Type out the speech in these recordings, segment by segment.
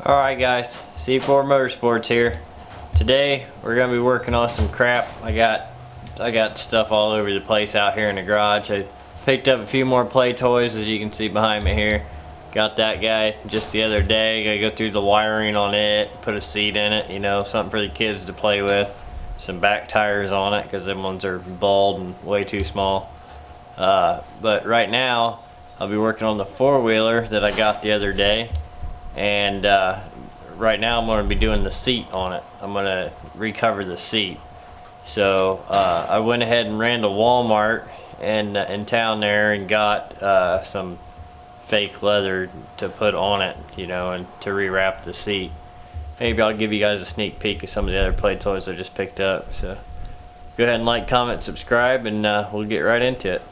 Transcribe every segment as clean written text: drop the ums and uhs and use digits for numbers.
Alright guys, C4 Motorsports here. Today we're going to be working on some crap. I got stuff all over the place out here in the garage. I picked up a few more play toys, as you can see behind me here. Got that guy just the other day. Gotta go through the wiring on it, put a seat in it, you know, something for the kids to play with. Some back tires on it because them ones are bald and way too small. But right now I'll be working on the four-wheeler that I got the other day. And right now I'm going to be doing the seat on it. I'm going to recover the seat. So I went ahead and ran to Walmart in town there and got some fake leather to put on it, you know, and to rewrap the seat. Maybe I'll give you guys a sneak peek of some of the other play toys I just picked up. So go ahead and like, comment, subscribe, and we'll get right into it.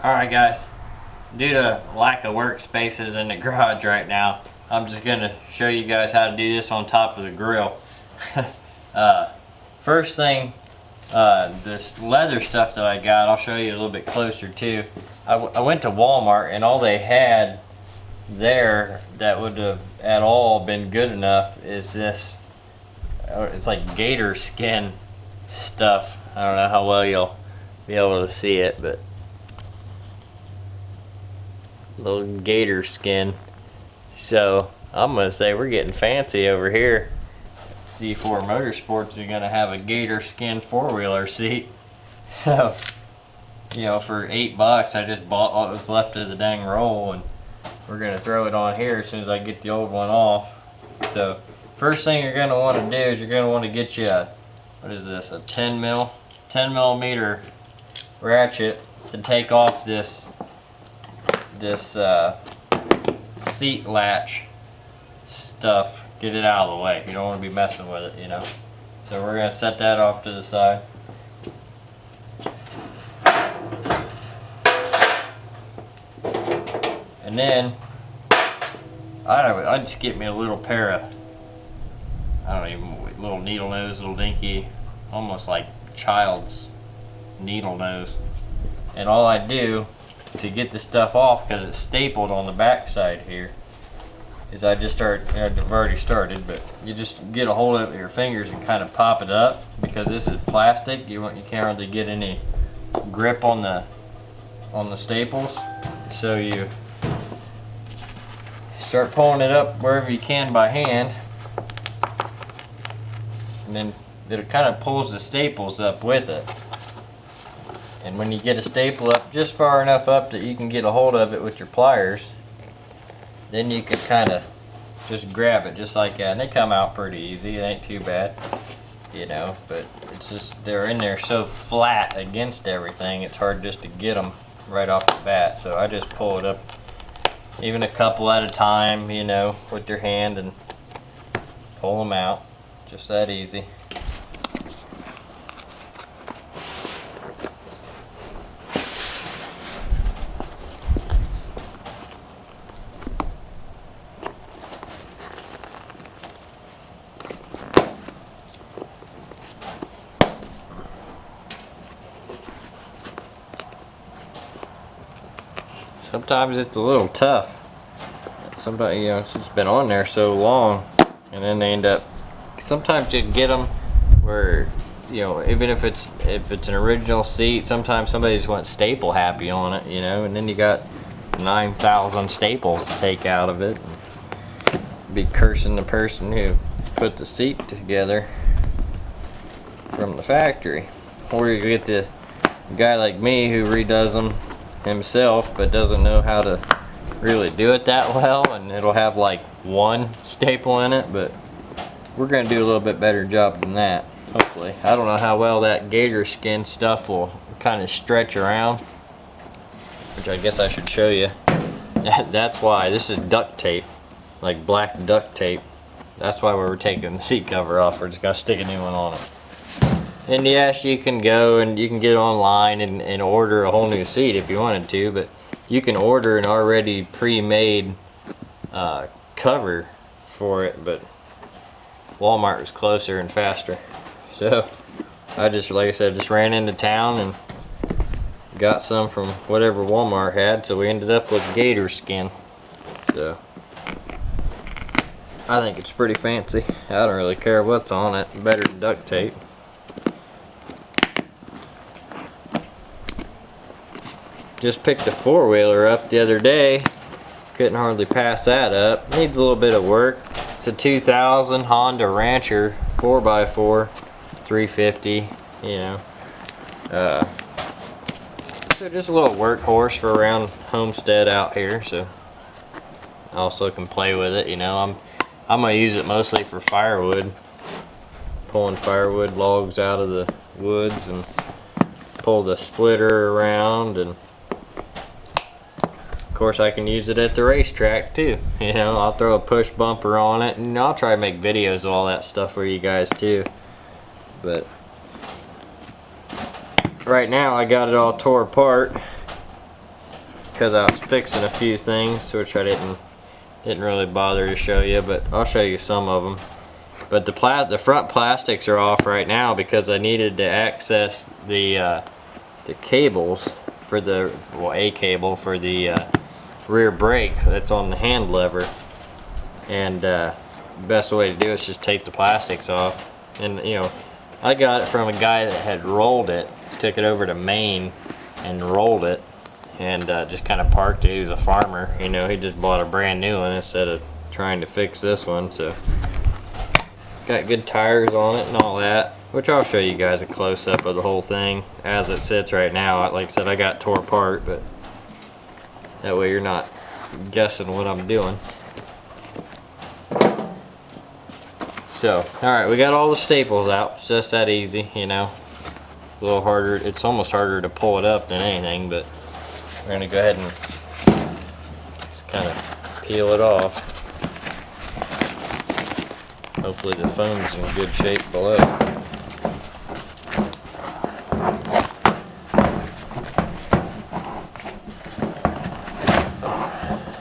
Alright guys, due to lack of workspaces in the garage right now, I'm just going to show you guys how to do this on top of the grill. First thing, this leather stuff that I got, I'll show you a little bit closer too. I went to Walmart and all they had there that would have at all been good enough is this, it's like gator skin stuff. I don't know how well you'll be able to see it, but little gator skin. So I'm gonna say we're getting fancy over here. C4 Motorsports are gonna have a gator skin four-wheeler seat. So, you know, for $8 I just bought what was left of the dang roll, and we're gonna throw it on here as soon as I get the old one off. So first thing you're gonna want to do is you're gonna want to get you a, what is this, a 10 millimeter ratchet to take off this seat latch stuff. Get it out of the way. You don't want to be messing with it, you know. So we're going to set that off to the side. And then I'd just get me a little pair of, little needle nose, little dinky, almost like child's needle nose. And all I do to get the stuff off, because it's stapled on the back side here, is I just I've already started, but you just get a hold of it with your fingers and kind of pop it up. Because this is plastic, you can't really get any grip on the staples. So you start pulling it up wherever you can by hand, and then it kind of pulls the staples up with it. And when you get a staple up just far enough up that you can get a hold of it with your pliers, then you can kind of just grab it just like that. And they come out pretty easy. It ain't too bad, you know, but it's just they're in there so flat against everything, it's hard just to get them right off the bat. So I just pull it up even a couple at a time, you know, with your hand, and pull them out. Just that easy. Sometimes it's a little tough. Sometimes, you know, it's just been on there so long, and then they end up. Sometimes you get them where, you know, even if it's an original seat, sometimes somebody just wants staple happy on it, you know, and then you got 9,000 staples to take out of it. And be cursing the person who put the seat together from the factory, or you get the guy like me who redoes them himself but doesn't know how to really do it that well, and it'll have like one staple in it. But we're going to do a little bit better job than that, hopefully. I don't know how well that gator skin stuff will kind of stretch around, which I guess I should show you. That's why this is duct tape, like black duct tape. That's why we were taking the seat cover off. We're just going to stick a new one on it. And yes, you can go and you can get online and order a whole new seat if you wanted to, but you can order an already pre-made cover for it, but Walmart was closer and faster. So I just, like I said, just ran into town and got some from whatever Walmart had, so we ended up with gator skin. So I think it's pretty fancy. I don't really care what's on it. Better than duct tape. Just picked a four-wheeler up the other day. Couldn't hardly pass that up. Needs a little bit of work. It's a 2000 Honda Rancher 4x4, 350. You know, so just a little workhorse for around homestead out here. So I also can play with it. You know, I'm gonna use it mostly for firewood, pulling firewood logs out of the woods and pull the splitter around, and of course I can use it at the racetrack too. You know, I'll throw a push bumper on it, and I'll try to make videos of all that stuff for you guys too. But right now I got it all tore apart because I was fixing a few things, which I didn't really bother to show you, but I'll show you some of them. But the front plastics are off right now because I needed to access the cables for the, well, a cable for the rear brake that's on the hand lever, and the best way to do it is just take the plastics off. And you know, I got it from a guy that had rolled it, took it over to Maine and rolled it, and just kind of parked it. He was a farmer, you know, he just bought a brand new one instead of trying to fix this one. So got good tires on it and all that, which I'll show you guys a close-up of the whole thing as it sits right now. Like I said, I got tore apart, but that way you're not guessing what I'm doing. So, alright, we got all the staples out. It's just that easy, you know. It's a little harder, it's almost harder to pull it up than anything, but we're going to go ahead and just kind of peel it off. Hopefully the foam's in good shape below.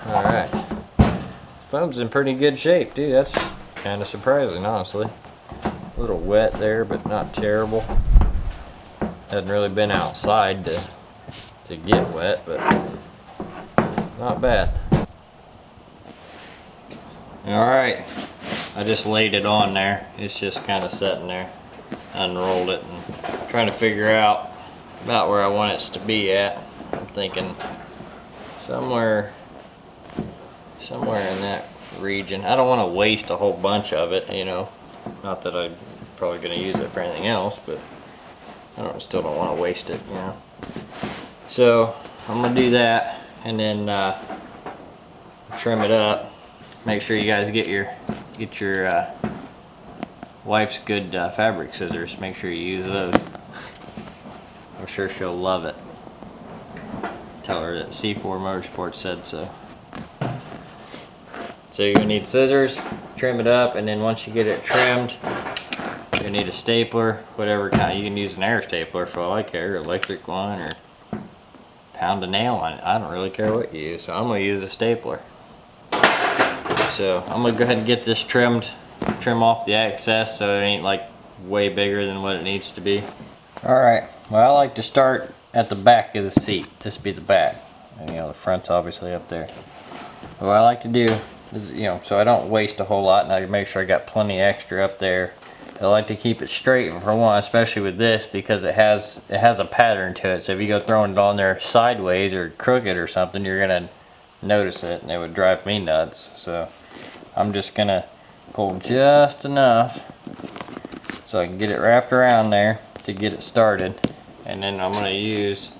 Alright. Foam's in pretty good shape, dude. That's kind of surprising, honestly. A little wet there, but not terrible. Hadn't really been outside to get wet, but not bad. Alright, I just laid it on there. It's just kind of sitting there. Unrolled it and trying to figure out about where I want it to be at. I'm thinking somewhere in that region. I don't want to waste a whole bunch of it, you know. Not that I'm probably going to use it for anything else, but I still don't want to waste it, you know. So I'm going to do that and then trim it up. Make sure you guys get your wife's good fabric scissors. Make sure you use those. I'm sure she'll love it. Tell her that C4 Motorsports said so. So you're going to need scissors, trim it up, and then once you get it trimmed, you need a stapler, whatever kind. You can use an air stapler for all I care, electric one, or pound a nail on it. I don't really care what you use, so I'm going to use a stapler. So I'm going to go ahead and get this trimmed, trim off the excess so it ain't like way bigger than what it needs to be. Alright, well, I like to start at the back of the seat. This would be the back. And, you know, the front's obviously up there. What I like to do is, you know, so I don't waste a whole lot, and I make sure I got plenty extra up there. I like to keep it straight for one, especially with this, because it has a pattern to it. So if you go throwing it on there sideways or crooked or something, you're gonna notice it, and it would drive me nuts. So I'm just gonna pull just enough so I can get it wrapped around there to get it started, and then I'm gonna use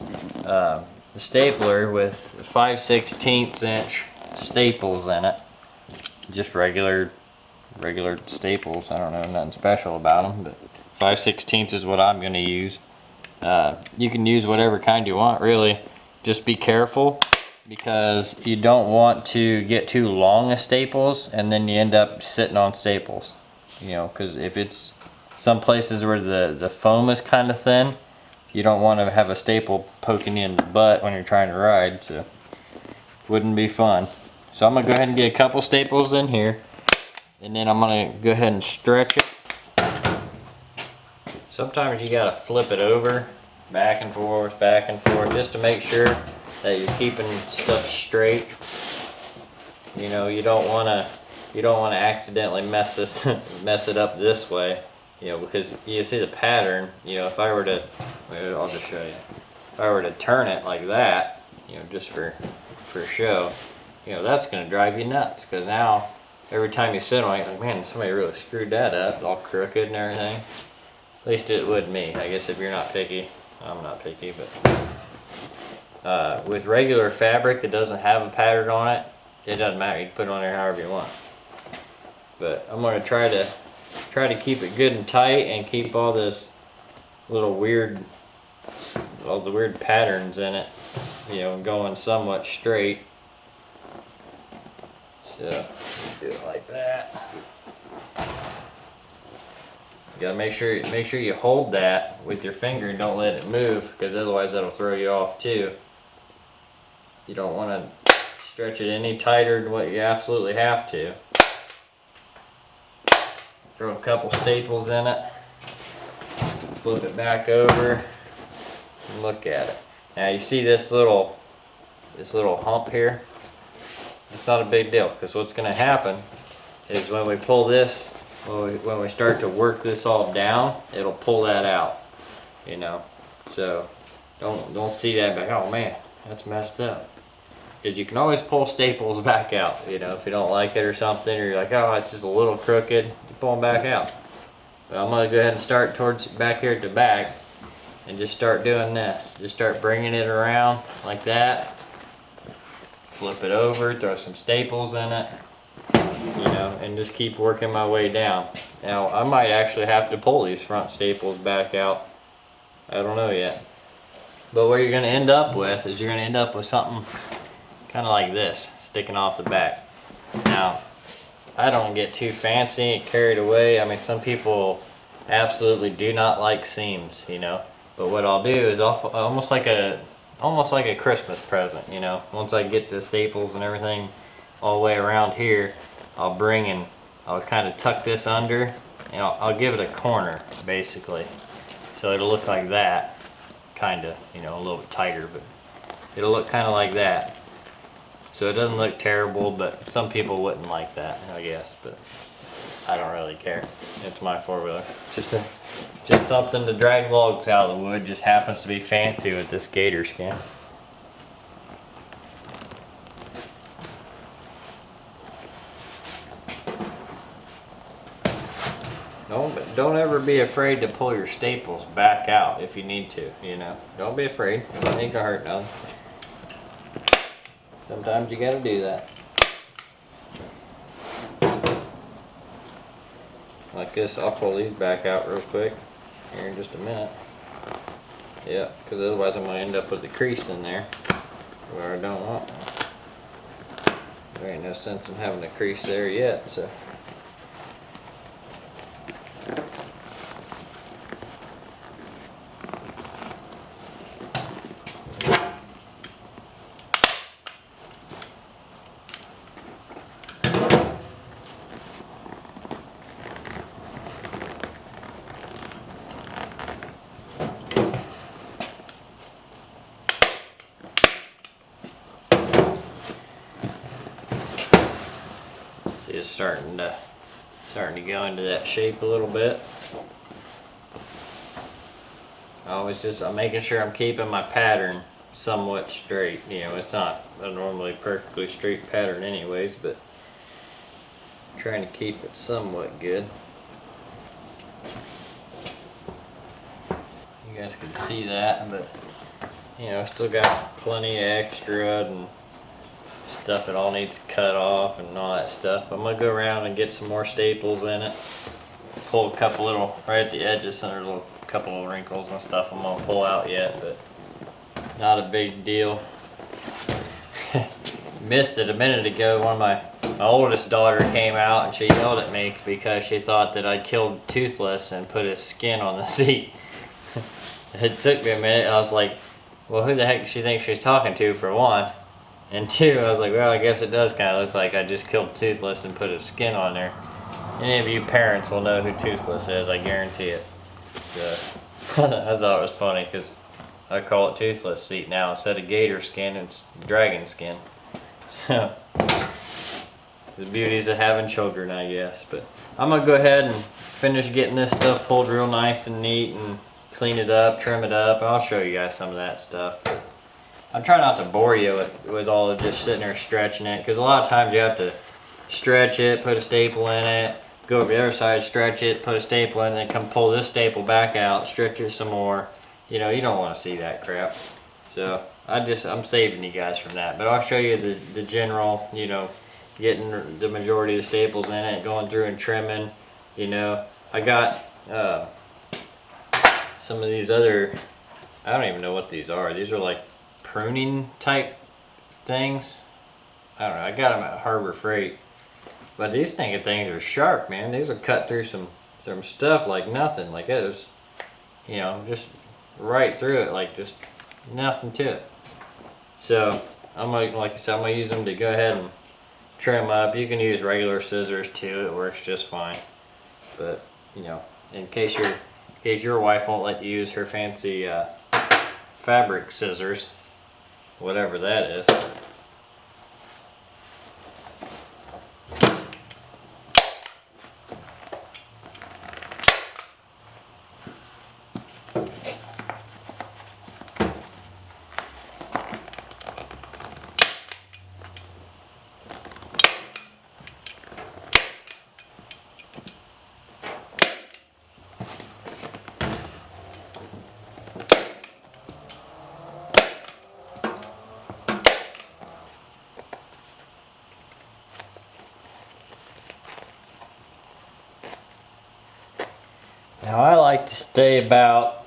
the stapler with 5/16 inch staples in it. Just regular staples. I don't know, nothing special about them, but 5/16 is what I'm going to use. You can use whatever kind you want, really. Just be careful, because you don't want to get too long of staples and then you end up sitting on staples. You know, because if it's some places where the foam is kind of thin, you don't want to have a staple poking you in the butt when you're trying to ride, so wouldn't be fun. So I'm going to go ahead and get a couple staples in here, and then I'm going to go ahead and stretch it. So sometimes you gotta flip it over, back and forth, just to make sure that you're keeping stuff straight. You know, you don't wanna accidentally mess it up this way. You know, because you see the pattern. You know, if I were to, I'll just show you. If I were to turn it like that, you know, just for show, you know, that's gonna drive you nuts. Because now, every time you sit on it, you're like, man, somebody really screwed that up, all crooked and everything. At least it would me. I guess if you're not picky, I'm not picky, but with regular fabric that doesn't have a pattern on it, it doesn't matter. You can put it on there however you want. But I'm gonna try to keep it good and tight and keep all this little all the weird patterns in it, you know, going somewhat straight. So do it like that. You gotta make sure you hold that with your finger and don't let it move, because otherwise that'll throw you off too. You don't want to stretch it any tighter than what you absolutely have to. Throw a couple staples in it, flip it back over, and look at it. Now you see this little hump here? It's not a big deal, because what's going to happen is when we pull this, when we start to work this all down, it'll pull that out, you know. So don't see that back. Oh man, that's messed up. Because you can always pull staples back out, you know, if you don't like it or something, or you're like, oh, it's just a little crooked, you pull them back out. But I'm going to go ahead and start towards back here at the back and just start doing this. Just start bringing it around like that. Flip it over, throw some staples in it, you know, and just keep working my way down. Now, I might actually have to pull these front staples back out. I don't know yet. But what you're going to end up with is you're going to end up with something kind of like this, sticking off the back. Now, I don't get too fancy and carried away. I mean, some people absolutely do not like seams, you know. But what I'll do is almost like a Christmas present, you know. Once I get the staples and everything all the way around here, I'll kind of tuck this under, and I'll give it a corner, basically. So it'll look like that, kind of, you know, a little bit tighter, but it'll look kind of like that. So it doesn't look terrible, but some people wouldn't like that, I guess, but I don't really care. It's my four-wheeler. Just something to drag logs out of the wood. Just happens to be fancy with this gator skin. Don't ever be afraid to pull your staples back out if you need to, you know. Don't be afraid. It ain't gonna hurt nothing. Sometimes you gotta do that. Like this, I'll pull these back out real quick here in just a minute. Yeah, because otherwise I'm gonna end up with a crease in there where I don't want. There ain't no sense in having a crease there yet, so. It's starting to go into that shape a little bit. I'm making sure I'm keeping my pattern somewhat straight. You know, it's not a normally perfectly straight pattern anyways, but I'm trying to keep it somewhat good. You guys can see that, but you know, still got plenty of extra and stuff that all needs cut off and all that stuff. I'm gonna go around and get some more staples in it. Pull a couple little, right at the edges, there's a couple of wrinkles and stuff I'm gonna pull out yet, but not a big deal. Missed it a minute ago. My oldest daughter came out and she yelled at me because she thought that I killed Toothless and put his skin on the seat. It took me a minute. I was like, well, who the heck does she think she's talking to, for one? And two, I was like, well, I guess it does kind of look like I just killed Toothless and put his skin on there. Any of you parents will know who Toothless is, I guarantee it. So I thought it was funny because I call it toothless seat now. Instead of gator skin, it's dragon skin. So the beauties of having children, I guess. But I'm gonna go ahead and finish getting this stuff pulled real nice and neat and clean it up, trim it up. I'll show you guys some of that stuff. I'm trying not to bore you with all of just sitting there stretching it, because a lot of times you have to stretch it, put a staple in it, go over the other side, stretch it, put a staple in it, and then come pull this staple back out, stretch it some more. You know, you don't want to see that crap. So I'm saving you guys from that. But I'll show you the general, you know, getting the majority of the staples in it, going through and trimming. You know, I got some of these other, I don't even know what these are. These are like pruning type things. I don't know, I got them at Harbor Freight. But these things are sharp, man. These will cut through some stuff like nothing. Like it was, you know, just right through it, like just nothing to it. So I'm gonna, like I said, I'm gonna use them to go ahead and trim up. You can use regular scissors too, it works just fine. But you know, in case your wife won't let you use her fancy fabric scissors, whatever that is. Now I like to stay about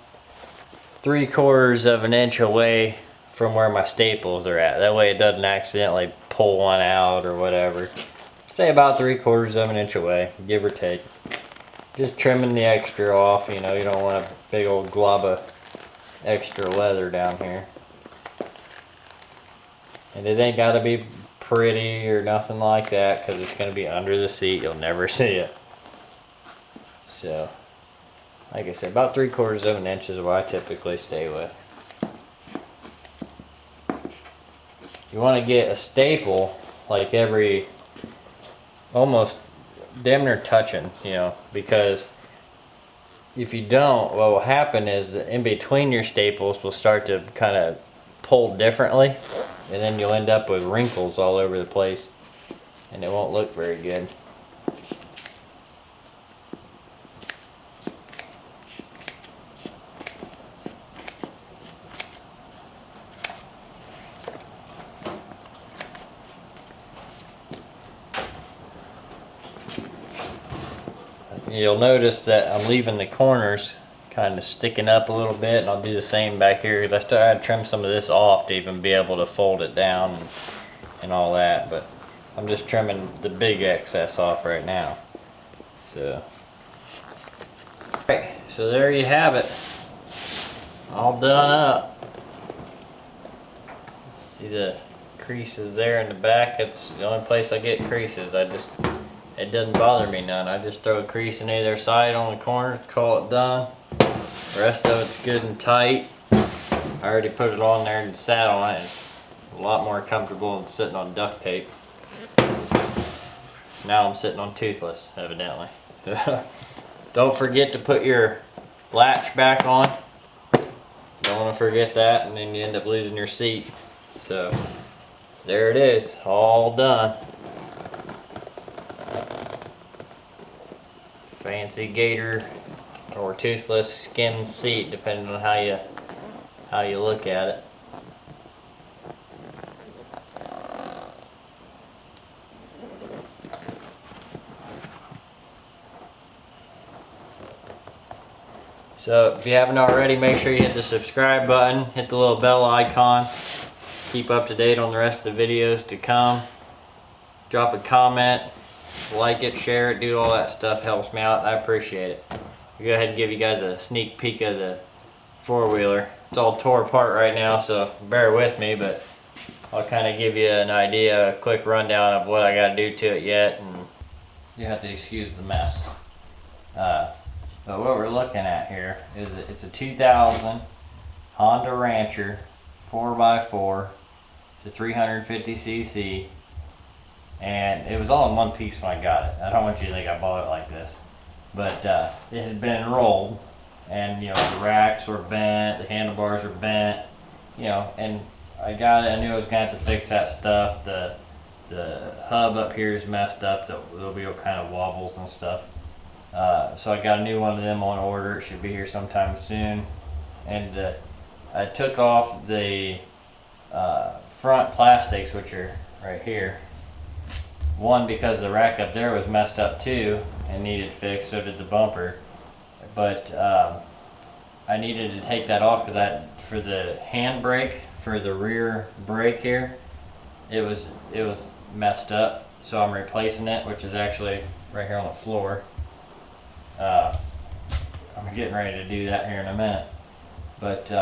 3/4 of an inch away from where my staples are at. That way it doesn't accidentally pull one out or whatever. Stay about 3/4 of an inch away, give or take. Just trimming the extra off, you know, you don't want a big old glob of extra leather down here. And it ain't gotta be pretty or nothing like that, because it's gonna be under the seat, you'll never see it. So, like I said, about 3/4 of an inch is what I typically stay with. You want to get a staple like every, almost damn near touching, you know, because if you don't, what will happen is that in between your staples will start to kind of pull differently, and then you'll end up with wrinkles all over the place, and it won't look very good. You'll notice that I'm leaving the corners kind of sticking up a little bit, and I'll do the same back here because I still had to trim some of this off to even be able to fold it down and all that, but I'm just trimming the big excess off right now. So, alright, so there you have it, all done up. See the creases there in the back? It's the only place I get creases. It doesn't bother me none. I just throw a crease in either side on the corners, call it done. The rest of it's good and tight. I already put it on there and sat on it. It's a lot more comfortable than sitting on duct tape. Now I'm sitting on toothless, evidently. Don't forget to put your latch back on. Don't want to forget that, and then you end up losing your seat. So there it is, all done. Fancy gator or toothless skin seat, depending on how you look at it. So if you haven't already, make sure you hit the subscribe button, hit the little bell icon, keep up to date on the rest of the videos to come. Drop a comment, like it, share it, do all that stuff, helps me out. I appreciate it. I'll go ahead and give you guys a sneak peek of the four-wheeler. It's all tore apart right now, so bear with me, but I'll kind of give you an idea, a quick rundown of what I got to do to it yet, and you have to excuse the mess. But what we're looking at here is it's a 2000 Honda Rancher 4x4. It's a 350cc, and it was all in one piece when I got it. I don't want you to think I bought it like this, but it had been rolled, and you know, the racks were bent, the handlebars were bent, you know, and I got it. I knew I was gonna have to fix that stuff. The hub up here is messed up. There'll be all kind of wobbles and stuff. So I got a new one of them on order. It should be here sometime soon. And I took off the front plastics, which are right here. One, because the rack up there was messed up too and needed fixed, so did the bumper. But I needed to take that off because for the handbrake, for the rear brake here, it was messed up. So I'm replacing it, which is actually right here on the floor. I'm getting ready to do that here in a minute. But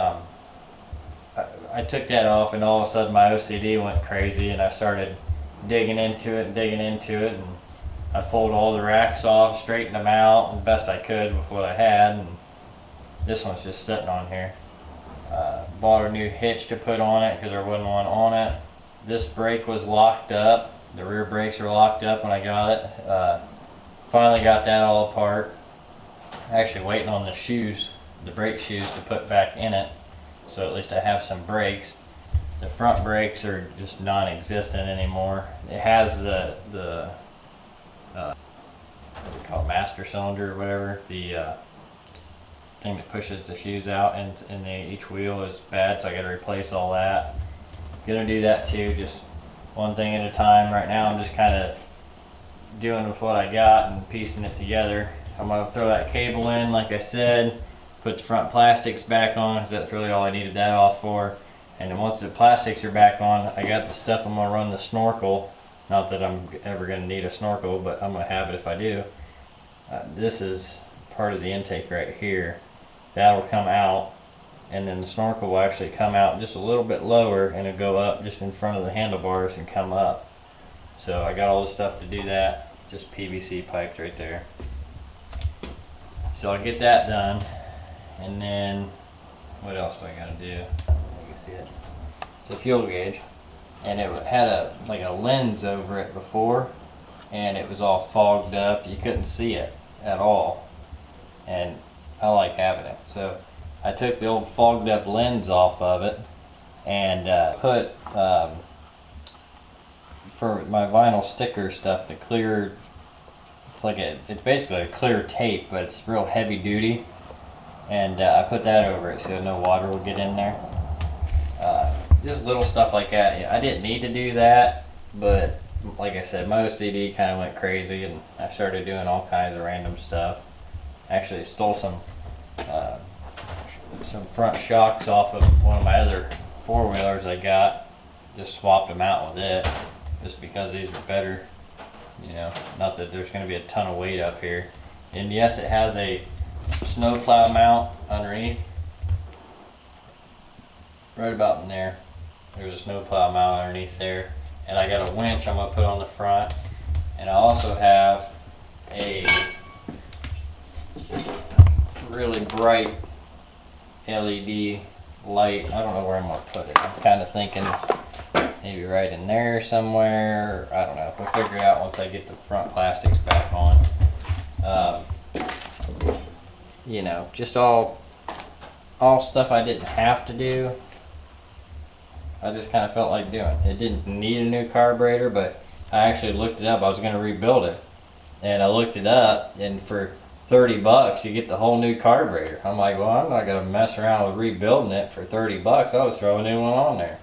I took that off, and all of a sudden my OCD went crazy, and I started digging into it, and I pulled all the racks off, straightened them out the best I could with what I had, and this one's just sitting on here. Bought a new hitch to put on it because there wasn't one on it. This brake was locked up. The rear brakes were locked up when I got it. Finally got that all apart. Actually waiting on the shoes, the brake shoes, to put back in it, so at least I have some brakes. The front brakes are just non-existent anymore. It has the what do we call it, master cylinder or whatever, the thing that pushes the shoes out, and each wheel is bad, so I got to replace all that. Gonna do that too, just one thing at a time. Right now I'm just kind of doing with what I got and piecing it together. I'm gonna throw that cable in, like I said, put the front plastics back on, because that's really all I needed that off for. And then once the plastics are back on, I got the stuff I'm gonna run the snorkel. Not that I'm ever gonna need a snorkel, but I'm gonna have it if I do. This is part of the intake right here. That'll come out, and then the snorkel will actually come out just a little bit lower, and it'll go up just in front of the handlebars and come up. So I got all the stuff to do that. Just PVC pipes right there. So I'll get that done, and then what else do I gotta do? You can see it. It's a fuel gauge, and it had like a lens over it before, and it was all fogged up. You couldn't see it at all, and I like having it. So I took the old fogged up lens off of it and put for my vinyl sticker stuff, the clear, it's basically a clear tape, but it's real heavy duty, and I put that over it so no water will get in there. Just little stuff like that. Yeah, I didn't need to do that, but like I said, my OCD kind of went crazy, and I started doing all kinds of random stuff. Actually stole some front shocks off of one of my other four-wheelers I got. Just swapped them out with it, just because these are better. You know, not that there's going to be a ton of weight up here. And yes, it has a snowplow mount underneath. Right about in there. There's a snowplow mount underneath there. And I got a winch I'm going to put on the front. And I also have a really bright LED light. I don't know where I'm going to put it. I'm kind of thinking maybe right in there somewhere. I don't know. We'll figure it out once I get the front plastics back on. You know, just all stuff I didn't have to do. I just kind of felt like doing. It didn't need a new carburetor, but I actually looked it up. I was going to rebuild it, and I looked it up, and for $30 you get the whole new carburetor. I'm like, well, I'm not going to mess around with rebuilding it for $30. I'll just throw a new one on there.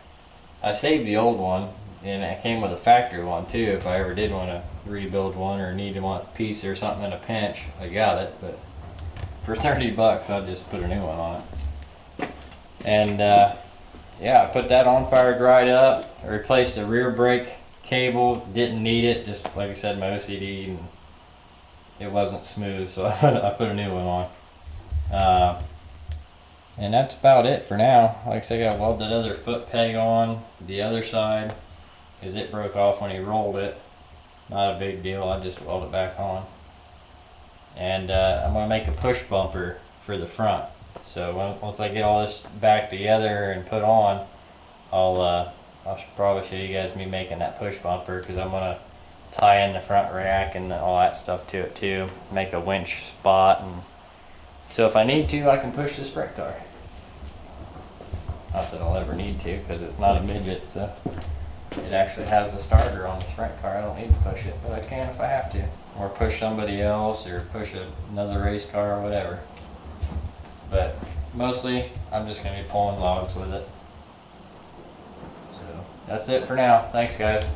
I saved the old one, and it came with a factory one too. If I ever did want to rebuild one or needed one piece or something in a pinch, I got it. But for $30, I'll just put a new one on it. And yeah, I put that on, fired right up. I replaced the rear brake cable. Didn't need it, just like I said, my OCD, and it wasn't smooth, so I put a new one on. And that's about it for now. Like I said, I got welded that other foot peg on the other side, because it broke off when he rolled it. Not a big deal, I just welded it back on. and I'm gonna make a push bumper for the front. So once I get all this back together and put on, I'll probably show you guys me making that push bumper, because I'm gonna tie in the front rack and all that stuff to it too. Make a winch spot, and so if I need to, I can push the sprint car. Not that I'll ever need to, because it's not a midget, so it actually has the starter on the sprint car. I don't need to push it, but I can if I have to. Or push somebody else, or push another race car or whatever. But mostly, I'm just going to be pulling logs with it. So that's it for now. Thanks, guys.